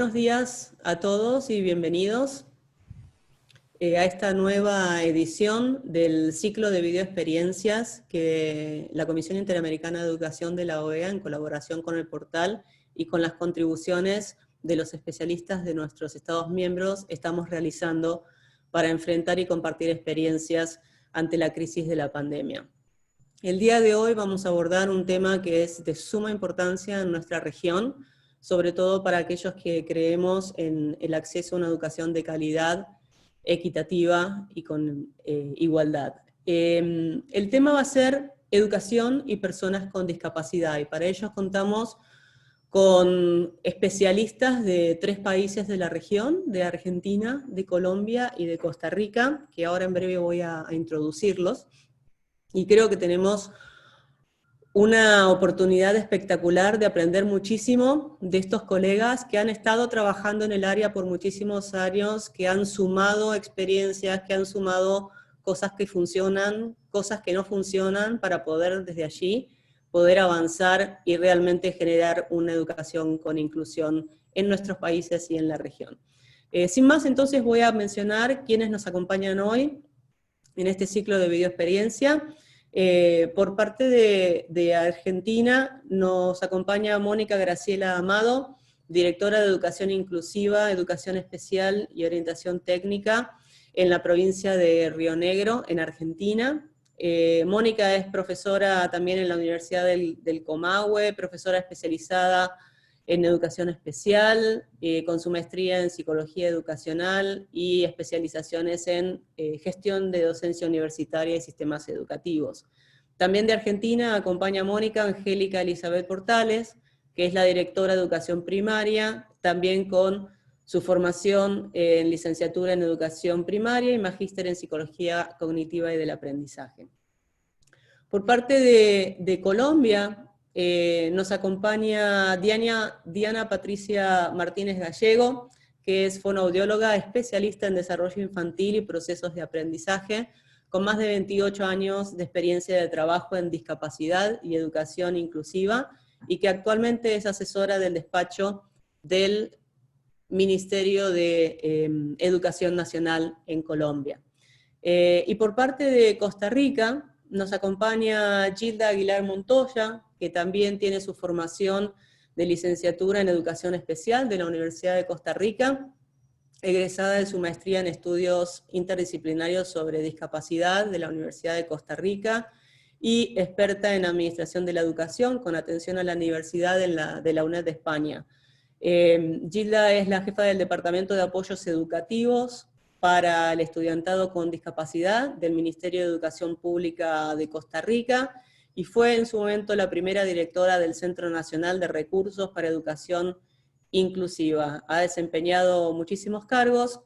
buenos días a todos y bienvenidos a esta nueva edición del ciclo de videoexperiencias que la Comisión Interamericana de Educación de la OEA, en colaboración con el portal y con las contribuciones de los especialistas de nuestros Estados miembros, estamos realizando para enfrentar y compartir experiencias ante la crisis de la pandemia. El día de hoy vamos a abordar un tema que es de suma importancia en nuestra región, sobre todo para aquellos que creemos en el acceso a una educación de calidad, equitativa y con igualdad. El tema va a ser educación y personas con discapacidad, y para ello contamos con especialistas de 3 países de la región, de Argentina, de Colombia y de Costa Rica, que ahora en breve voy a introducirlos. Y creo que tenemos una oportunidad espectacular de aprender muchísimo de estos colegas que han estado trabajando en el área por muchísimos años, que han sumado experiencias, que han sumado cosas que funcionan, cosas que no funcionan, para poder desde allí poder avanzar y realmente generar una educación con inclusión en nuestros países y en la región. Sin más, entonces voy a mencionar quiénes nos acompañan hoy en este ciclo de videoexperiencia. Por parte de Argentina nos acompaña Mónica Graciela Amado, directora de Educación Inclusiva, Educación Especial y Orientación Técnica en la provincia de Río Negro, en Argentina. Mónica es profesora también en la Universidad del Comahue, profesora especializada en educación especial, con su maestría en psicología educacional y especializaciones en gestión de docencia universitaria y sistemas educativos. También de Argentina acompaña a Mónica Angélica Elizabeth Portales, que es la directora de educación primaria, también con su formación en licenciatura en educación primaria y magíster en psicología cognitiva y del aprendizaje. Por parte de Colombia, nos acompaña Diana Patricia Martínez Gallego, que es fonoaudióloga especialista en desarrollo infantil y procesos de aprendizaje, con más de 28 años de experiencia de trabajo en discapacidad y educación inclusiva, y que actualmente es asesora del despacho del Ministerio de Educación Nacional en Colombia. Y por parte de Costa Rica, nos acompaña Gilda Aguilar Montoya, que también tiene su formación de licenciatura en Educación Especial de la Universidad de Costa Rica, egresada de su maestría en Estudios Interdisciplinarios sobre Discapacidad de la Universidad de Costa Rica, y experta en Administración de la Educación, con atención a la Universidad de la UNED de España. Gilda es la jefa del Departamento de Apoyos Educativos para el estudiantado con discapacidad del Ministerio de Educación Pública de Costa Rica, y fue en su momento la primera directora del Centro Nacional de Recursos para Educación Inclusiva. Ha desempeñado muchísimos cargos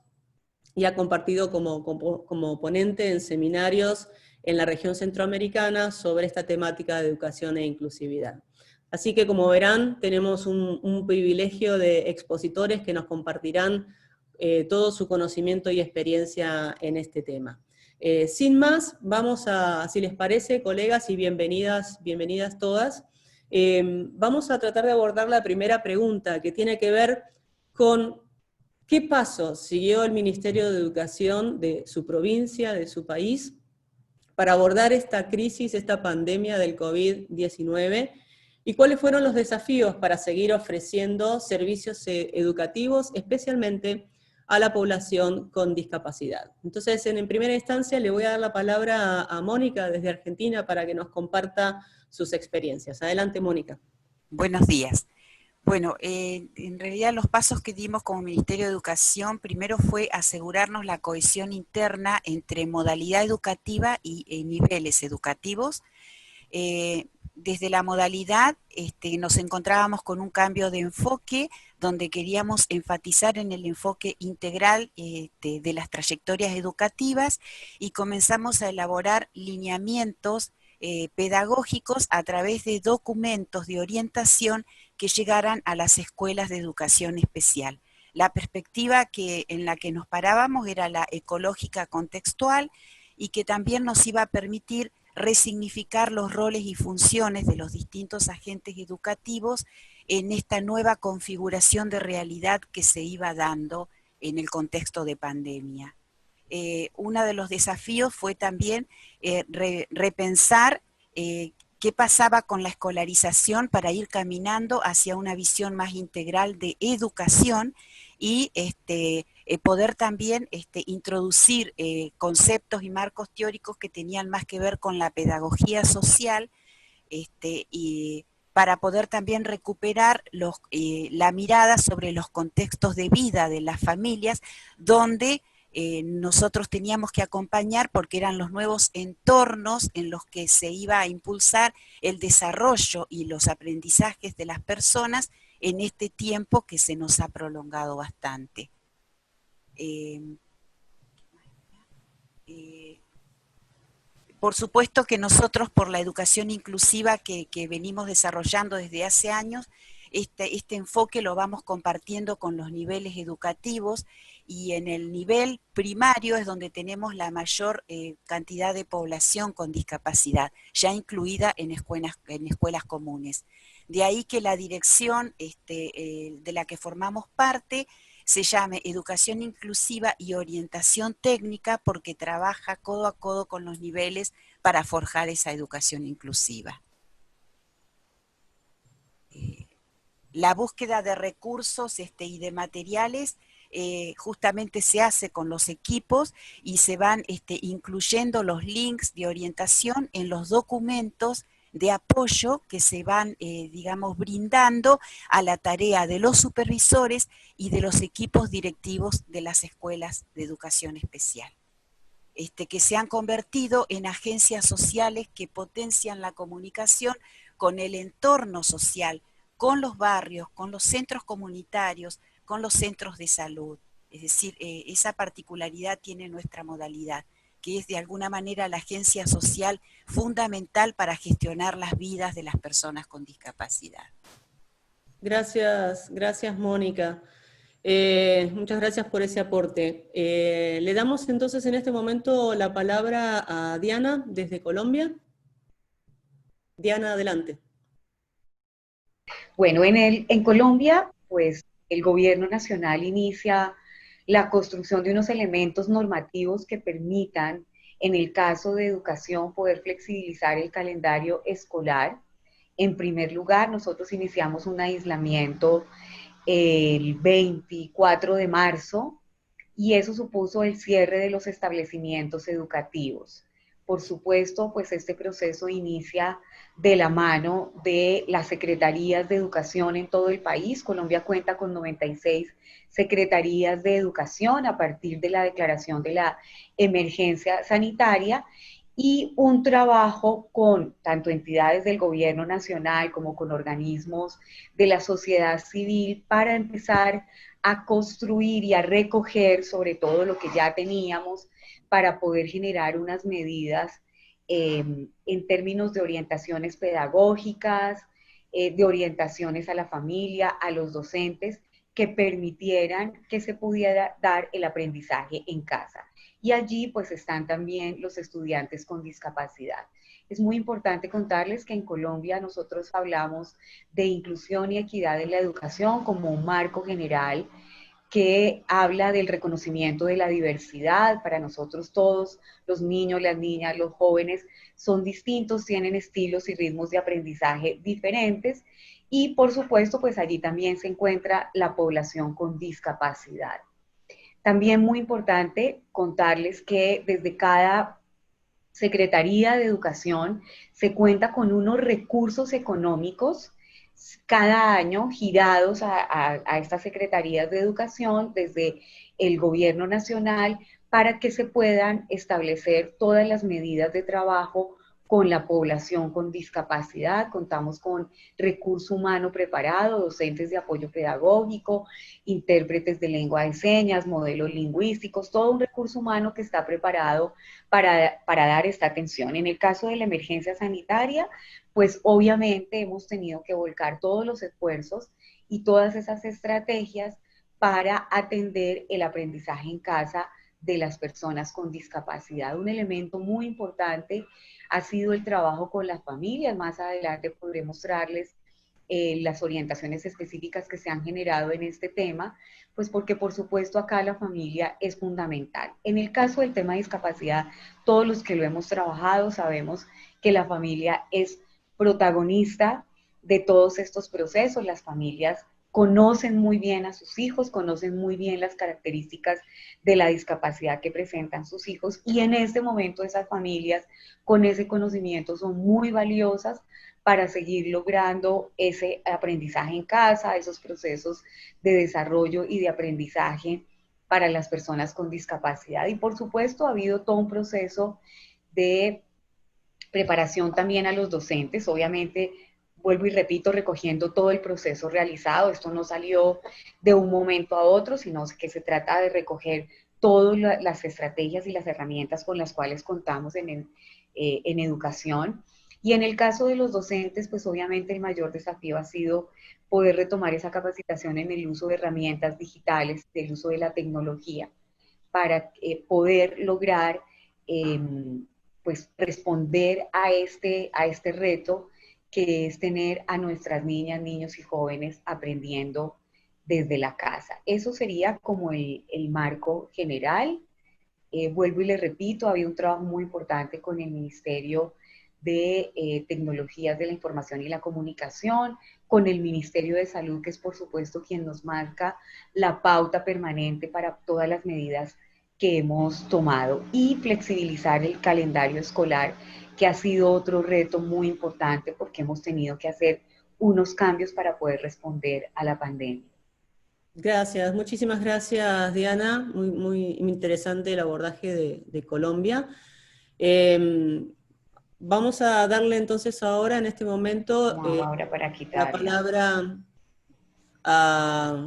y ha compartido como ponente en seminarios en la región centroamericana sobre esta temática de educación e inclusividad. Así que, como verán, tenemos un privilegio de expositores que nos compartirán todo su conocimiento y experiencia en este tema. Sin más, vamos a, si les parece, colegas, y bienvenidas todas, vamos a tratar de abordar la primera pregunta, que tiene que ver con qué pasos siguió el Ministerio de Educación de su provincia, de su país, para abordar esta crisis, esta pandemia del COVID-19, y cuáles fueron los desafíos para seguir ofreciendo servicios educativos, especialmente a la población con discapacidad. Entonces, en primera instancia, le voy a dar la palabra a Mónica desde Argentina para que nos comparta sus experiencias. Adelante, Mónica. Buenos días. Bueno, en realidad los pasos que dimos como Ministerio de Educación, primero fue asegurarnos la cohesión interna entre modalidad educativa y niveles educativos. Desde la modalidad nos encontrábamos con un cambio de enfoque, donde queríamos enfatizar en el enfoque integral de las trayectorias educativas, y comenzamos a elaborar lineamientos pedagógicos a través de documentos de orientación que llegaran a las escuelas de educación especial. La perspectiva en la que nos parábamos era la ecológica contextual, y que también nos iba a permitir resignificar los roles y funciones de los distintos agentes educativos en esta nueva configuración de realidad que se iba dando en el contexto de pandemia. Uno de los desafíos fue también repensar qué pasaba con la escolarización para ir caminando hacia una visión más integral de educación y poder también introducir conceptos y marcos teóricos que tenían más que ver con la pedagogía social, y para poder también recuperar la mirada sobre los contextos de vida de las familias, donde nosotros teníamos que acompañar porque eran los nuevos entornos en los que se iba a impulsar el desarrollo y los aprendizajes de las personas en este tiempo que se nos ha prolongado bastante. Por supuesto que nosotros, por la educación inclusiva que venimos desarrollando desde hace años, este enfoque lo vamos compartiendo con los niveles educativos, y en el nivel primario es donde tenemos la mayor cantidad de población con discapacidad, ya incluida en escuelas comunes. De ahí que la dirección de la que formamos parte se llame Educación Inclusiva y Orientación Técnica, porque trabaja codo a codo con los niveles para forjar esa educación inclusiva. La búsqueda de recursos y de materiales justamente se hace con los equipos, y se van incluyendo los links de orientación en los documentos de apoyo que se van, digamos, brindando a la tarea de los supervisores y de los equipos directivos de las escuelas de educación especial, que se han convertido en agencias sociales que potencian la comunicación con el entorno social, con los barrios, con los centros comunitarios, con los centros de salud. Es decir, esa particularidad tiene nuestra modalidad, que es de alguna manera la agencia social fundamental para gestionar las vidas de las personas con discapacidad. Gracias, gracias Mónica. Muchas gracias por ese aporte. Le damos entonces en este momento la palabra a Diana desde Colombia. Diana, adelante. Bueno, en Colombia, pues el gobierno nacional inicia la construcción de unos elementos normativos que permitan, en el caso de educación, poder flexibilizar el calendario escolar. En primer lugar, nosotros iniciamos un aislamiento el 24 de marzo, y eso supuso el cierre de los establecimientos educativos. Por supuesto, pues este proceso inicia de la mano de las secretarías de educación en todo el país. Colombia cuenta con 96 secretarías de educación a partir de la declaración de la emergencia sanitaria, y un trabajo con tanto entidades del gobierno nacional como con organismos de la sociedad civil para empezar a construir y a recoger sobre todo lo que ya teníamos para poder generar unas medidas en términos de orientaciones pedagógicas, de orientaciones a la familia, a los docentes, que permitieran que se pudiera dar el aprendizaje en casa. Y allí pues están también los estudiantes con discapacidad. Es muy importante contarles que en Colombia nosotros hablamos de inclusión y equidad en la educación como un marco general que habla del reconocimiento de la diversidad. Para nosotros todos, los niños, las niñas, los jóvenes, son distintos, tienen estilos y ritmos de aprendizaje diferentes, y por supuesto, pues allí también se encuentra la población con discapacidad. También muy importante contarles que desde cada Secretaría de Educación se cuenta con unos recursos económicos cada año girados a estas secretarías de educación desde el gobierno nacional, para que se puedan establecer todas las medidas de trabajo con la población con discapacidad. Contamos con recurso humano preparado, docentes de apoyo pedagógico, intérpretes de lengua de señas, modelos lingüísticos, todo un recurso humano que está preparado para dar esta atención. En el caso de la emergencia sanitaria, pues obviamente hemos tenido que volcar todos los esfuerzos y todas esas estrategias para atender el aprendizaje en casa de las personas con discapacidad. Un elemento muy importante ha sido el trabajo con las familias. Más adelante podré mostrarles las orientaciones específicas que se han generado en este tema, pues porque por supuesto acá la familia es fundamental. En el caso del tema de discapacidad, todos los que lo hemos trabajado sabemos que la familia es protagonista de todos estos procesos. Las familias conocen muy bien a sus hijos, conocen muy bien las características de la discapacidad que presentan sus hijos, y en este momento esas familias con ese conocimiento son muy valiosas para seguir logrando ese aprendizaje en casa, esos procesos de desarrollo y de aprendizaje para las personas con discapacidad. Y por supuesto ha habido todo un proceso de preparación también a los docentes, obviamente, vuelvo y repito, recogiendo todo el proceso realizado. Esto no salió de un momento a otro, sino que se trata de recoger todas las estrategias y las herramientas con las cuales contamos en educación. Y en el caso de los docentes, pues obviamente el mayor desafío ha sido poder retomar esa capacitación en el uso de herramientas digitales, del uso de la tecnología, para poder lograr pues responder a este reto, que es tener a nuestras niñas, niños y jóvenes aprendiendo desde la casa. Eso sería como el marco general. Vuelvo y le repito, había un trabajo muy importante con el Ministerio de Tecnologías de la Información y la Comunicación, con el Ministerio de Salud, que es por supuesto quien nos marca la pauta permanente para todas las medidas que hemos tomado, y flexibilizar el calendario escolar, que ha sido otro reto muy importante porque hemos tenido que hacer unos cambios para poder responder a la pandemia. Gracias, muchísimas gracias, Diana. Muy interesante el abordaje de Colombia. Vamos a darle entonces ahora, en este momento, Ahora para la quitarla. palabra a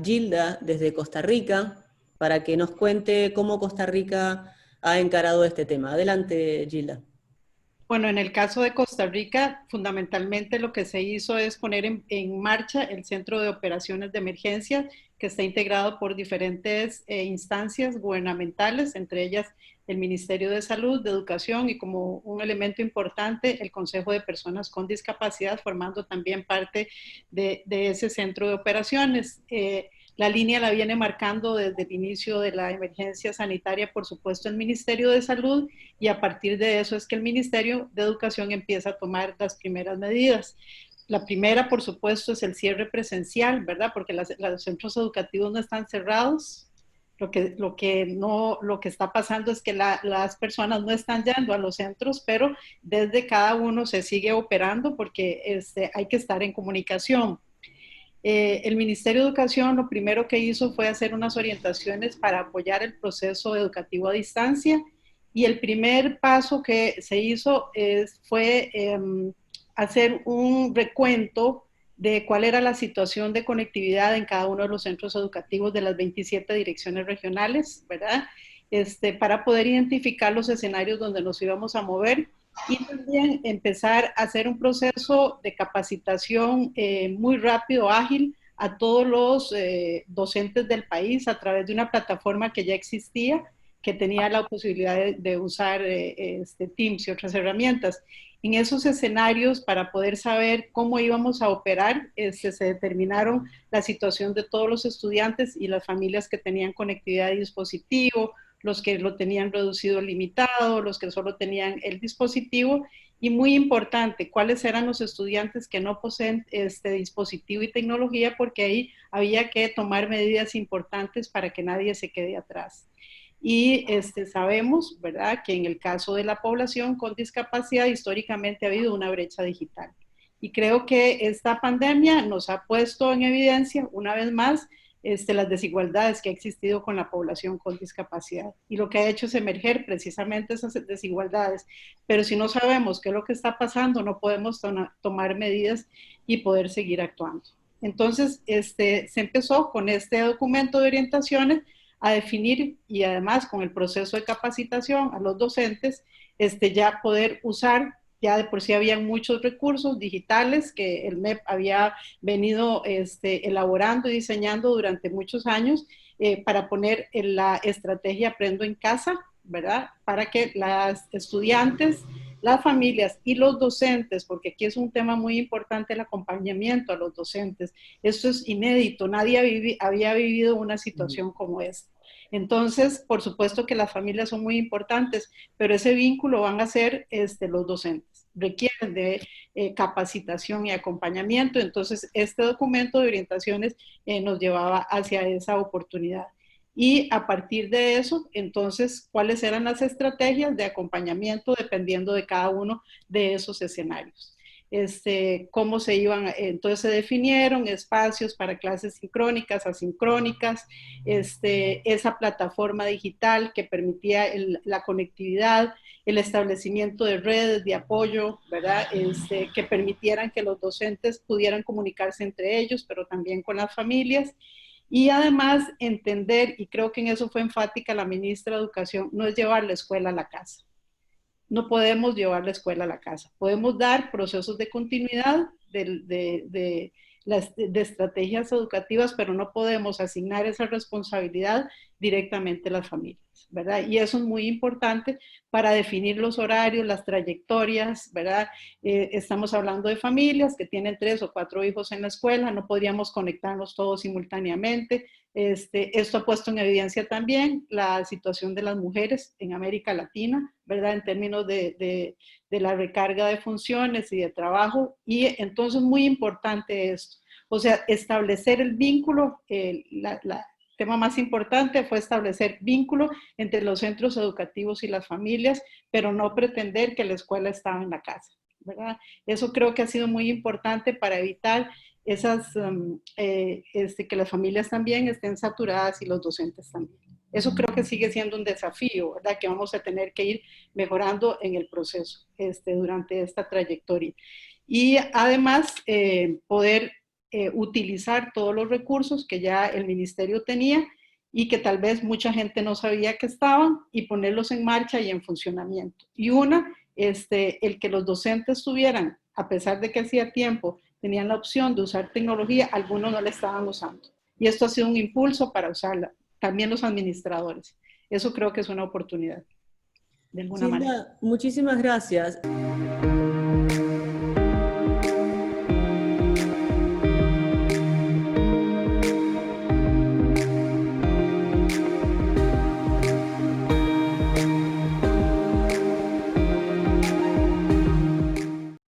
Gilda desde Costa Rica, para que nos cuente cómo Costa Rica ha encarado este tema. Adelante, Gilda. Bueno, en el caso de Costa Rica, fundamentalmente lo que se hizo es poner en marcha el Centro de Operaciones de Emergencia, que está integrado por diferentes instancias gubernamentales, entre ellas el Ministerio de Salud, de Educación, y como un elemento importante, el Consejo de Personas con Discapacidad, formando también parte de ese centro de operaciones. La línea la viene marcando desde el inicio de la emergencia sanitaria, por supuesto, el Ministerio de Salud, y a partir de eso es que el Ministerio de Educación empieza a tomar las primeras medidas. La primera, por supuesto, es el cierre presencial, ¿verdad? Porque los centros educativos no están cerrados. Lo que está pasando es que las personas no están yendo a los centros, pero desde cada uno se sigue operando porque hay que estar en comunicación. El Ministerio de Educación lo primero que hizo fue hacer unas orientaciones para apoyar el proceso educativo a distancia, y el primer paso que se hizo fue hacer un recuento de cuál era la situación de conectividad en cada uno de los centros educativos de las 27 direcciones regionales, ¿verdad? Para poder identificar los escenarios donde nos íbamos a mover, y también empezar a hacer un proceso de capacitación muy rápido, ágil, a todos los docentes del país a través de una plataforma que ya existía, que tenía la posibilidad de usar Teams y otras herramientas. En esos escenarios, para poder saber cómo íbamos a operar, se determinaron la situación de todos los estudiantes y las familias que tenían conectividad de dispositivo, los que lo tenían reducido limitado, los que solo tenían el dispositivo, y muy importante, cuáles eran los estudiantes que no poseen este dispositivo y tecnología, porque ahí había que tomar medidas importantes para que nadie se quede atrás. Y sabemos, ¿verdad?, que en el caso de la población con discapacidad históricamente ha habido una brecha digital. Y creo que esta pandemia nos ha puesto en evidencia, una vez más, las desigualdades que ha existido con la población con discapacidad. Y lo que ha hecho es emerger precisamente esas desigualdades. Pero si no sabemos qué es lo que está pasando, no podemos tomar medidas y poder seguir actuando. Entonces, se empezó con este documento de orientaciones a definir, y además con el proceso de capacitación a los docentes, ya poder usar, ya de por sí habían muchos recursos digitales que el MEP había venido elaborando y diseñando durante muchos años para poner en la estrategia Aprendo en Casa, ¿verdad? Para que las estudiantes las familias y los docentes, porque aquí es un tema muy importante el acompañamiento a los docentes. Esto es inédito, nadie había vivido una situación como esta. Entonces, por supuesto que las familias son muy importantes, pero ese vínculo van a ser los docentes. Requieren de capacitación y acompañamiento. Entonces, este documento de orientaciones nos llevaba hacia esa oportunidad. Y a partir de eso, entonces, ¿cuáles eran las estrategias de acompañamiento dependiendo de cada uno de esos escenarios? Cómo se iban, entonces se definieron espacios para clases sincrónicas, asincrónicas, esa plataforma digital que permitía la conectividad, el establecimiento de redes de apoyo, ¿verdad? Que permitieran que los docentes pudieran comunicarse entre ellos, pero también con las familias. Y además entender, y creo que en eso fue enfática la ministra de Educación, no es llevar la escuela a la casa. No podemos llevar la escuela a la casa. Podemos dar procesos de continuidad de estrategias educativas, pero no podemos asignar esa responsabilidad directamente a las familias, ¿verdad? Y eso es muy importante para definir los horarios, las trayectorias, ¿verdad? Estamos hablando de familias que tienen 3 o 4 hijos en la escuela, no podríamos conectarnos todos simultáneamente. Esto ha puesto en evidencia también la situación de las mujeres en América Latina, ¿verdad? En términos de la recarga de funciones y de trabajo. Y entonces muy importante esto. O sea, establecer el vínculo, el tema más importante fue establecer vínculo entre los centros educativos y las familias, pero no pretender que la escuela estaba en la casa, ¿verdad? Eso creo que ha sido muy importante para evitar esas, que las familias también estén saturadas y los docentes también. Eso creo que sigue siendo un desafío, ¿verdad? Que vamos a tener que ir mejorando en el proceso durante esta trayectoria. Y además poder utilizar todos los recursos que ya el ministerio tenía y que tal vez mucha gente no sabía que estaban y ponerlos en marcha y en funcionamiento. Y el que los docentes tuvieran, a pesar de que hacía tiempo, tenían la opción de usar tecnología, algunos no la estaban usando. Y esto ha sido un impulso para usarla, también los administradores. Eso creo que es una oportunidad, de alguna manera. Muchísimas gracias.